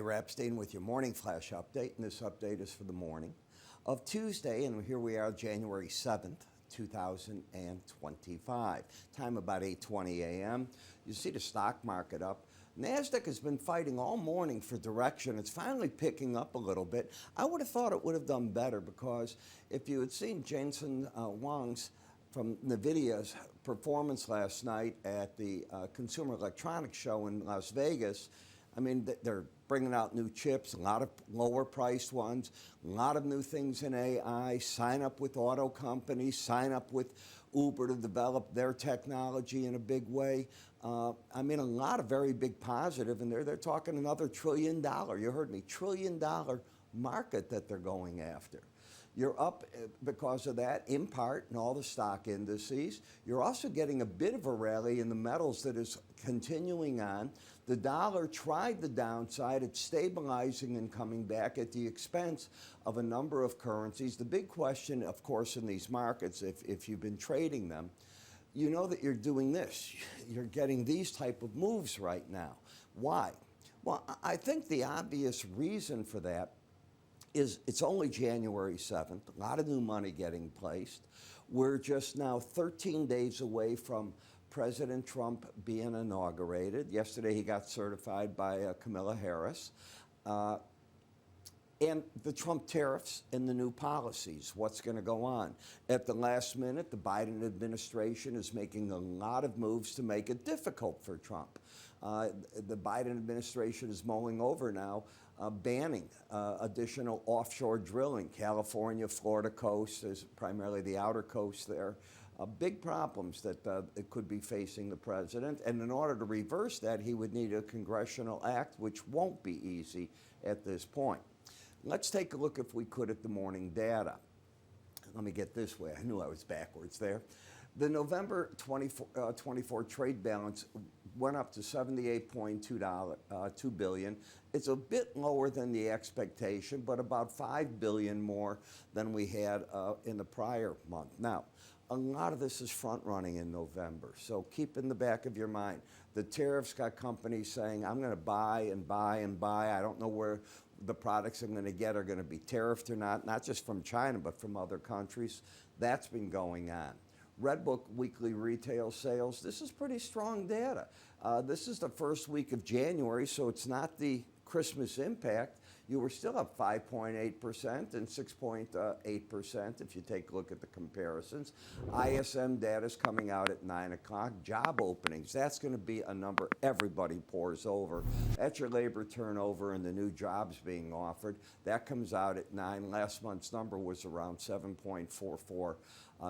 Epstein with your morning flash update, and this update is for the morning of Tuesday, and here we are, January 7th, 2025. Time about 8:20 a.m. You see the stock market up. NASDAQ has been fighting all morning for direction. It's finally picking up a little bit. I would have thought it would have done better because if you had seen Jensen Huang's from NVIDIA's performance last night at the Consumer Electronics Show in Las Vegas, I mean, they're bringing out new chips, a lot of lower priced ones, a lot of new things in AI, sign up with auto companies, sign up with Uber to develop their technology in a big way. I mean, a lot of very big positive, and they're talking another $1 trillion, you heard me, $1 trillion market that they're going after. You're up because of that, in part, in all the stock indices. You're also getting a bit of a rally in the metals that is continuing on. The dollar tried the downside. It's stabilizing and coming back at the expense of a number of currencies. The big question, of course, in these markets, if you've been trading them, you know that you're doing this. You're getting these type of moves right now. Why? Well, I think the obvious reason for that is it's only January 7th, a lot of new money getting placed. We're just now 13 days away from President Trump being inaugurated. Yesterday he got certified by Kamala Harris. And the Trump tariffs and the new policies, what's going to go on. At the last minute, the Biden administration is making a lot of moves to make it difficult for Trump. The Biden administration is mulling over now banning additional offshore drilling. California, Florida coast, there's primarily the outer coast there. Big problems that it could be facing the president. And in order to reverse that, he would need a congressional act, which won't be easy at this point. Let's take a look, if we could, at the morning data. Let me get this way. I knew I was backwards there. The November 24 trade balance went up to $78.2 billion. It's a bit lower than the expectation, but about $5 billion more than we had in the prior month. Now, a lot of this is front running in November, so keep in the back of your mind. The tariffs got companies saying, I'm going to buy and buy and buy. I don't know where the products I'm going to get are going to be tariffed or not just from China, but from other countries. That's been going on. Redbook weekly retail sales, this is pretty strong data. This is the first week of January, so it's not the Christmas impact. You were still up 5.8% and 6.8% if you take a look at the comparisons. ISM data is coming out at 9 o'clock. Job openings, that's going to be a number everybody pores over. That's your labor turnover and the new jobs being offered. That comes out at 9. Last month's number was around 7.44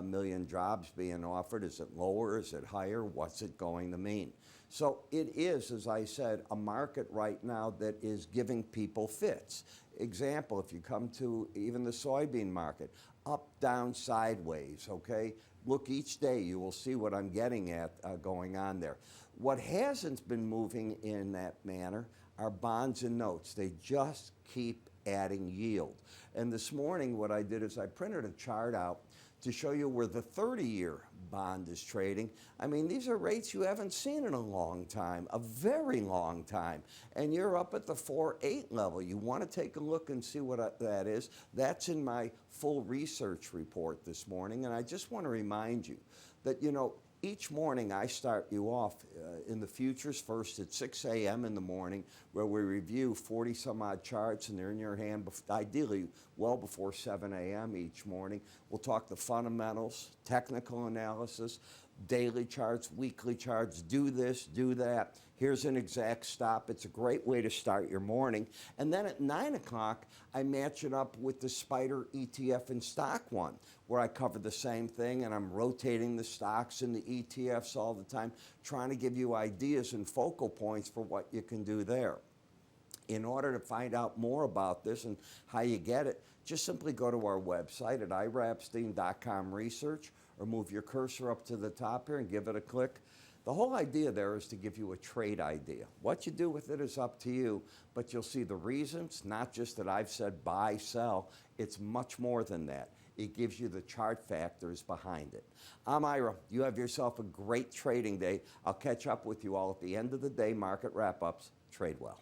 million jobs being offered. Is it lower? Is it higher? What's it going to mean? So it is, as I said, a market right now that is giving people fits. Example, if you come to even the soybean market, up, down, sideways, okay? Look each day, you will see what I'm getting at going on there. What hasn't been moving in that manner are bonds and notes. They just keep adding yield. And this morning what I did is I printed a chart out to show you where the 30-year bond is trading. I mean, these are rates you haven't seen in a long time, a very long time. And you're up at the 4.8 level. You want to take a look and see what that is. That's in my full research report this morning. And I just want to remind you that, you know, each morning I start you off in the futures first at 6 a.m. in the morning, where we review 40 some odd charts, and they're in your hand ideally well before 7 a.m. each morning. We'll talk the fundamentals, technical analysis, daily charts, weekly charts, do this, do that. Here's an exact stop. It's a great way to start your morning. And then at 9 o'clock, I match it up with the Spider ETF and stock one, where I cover the same thing, and I'm rotating the stocks and the ETFs all the time, trying to give you ideas and focal points for what you can do there. In order to find out more about this and how you get it, just simply go to our website at iraepstein.com research, or move your cursor up to the top here and give it a click. The whole idea there is to give you a trade idea. What you do with it is up to you, but you'll see the reasons, not just that I've said buy, sell. It's much more than that. It gives you the chart factors behind it. I'm Ira. You have yourself a great trading day. I'll catch up with you all at the end of the day. Market wrap-ups. Trade well.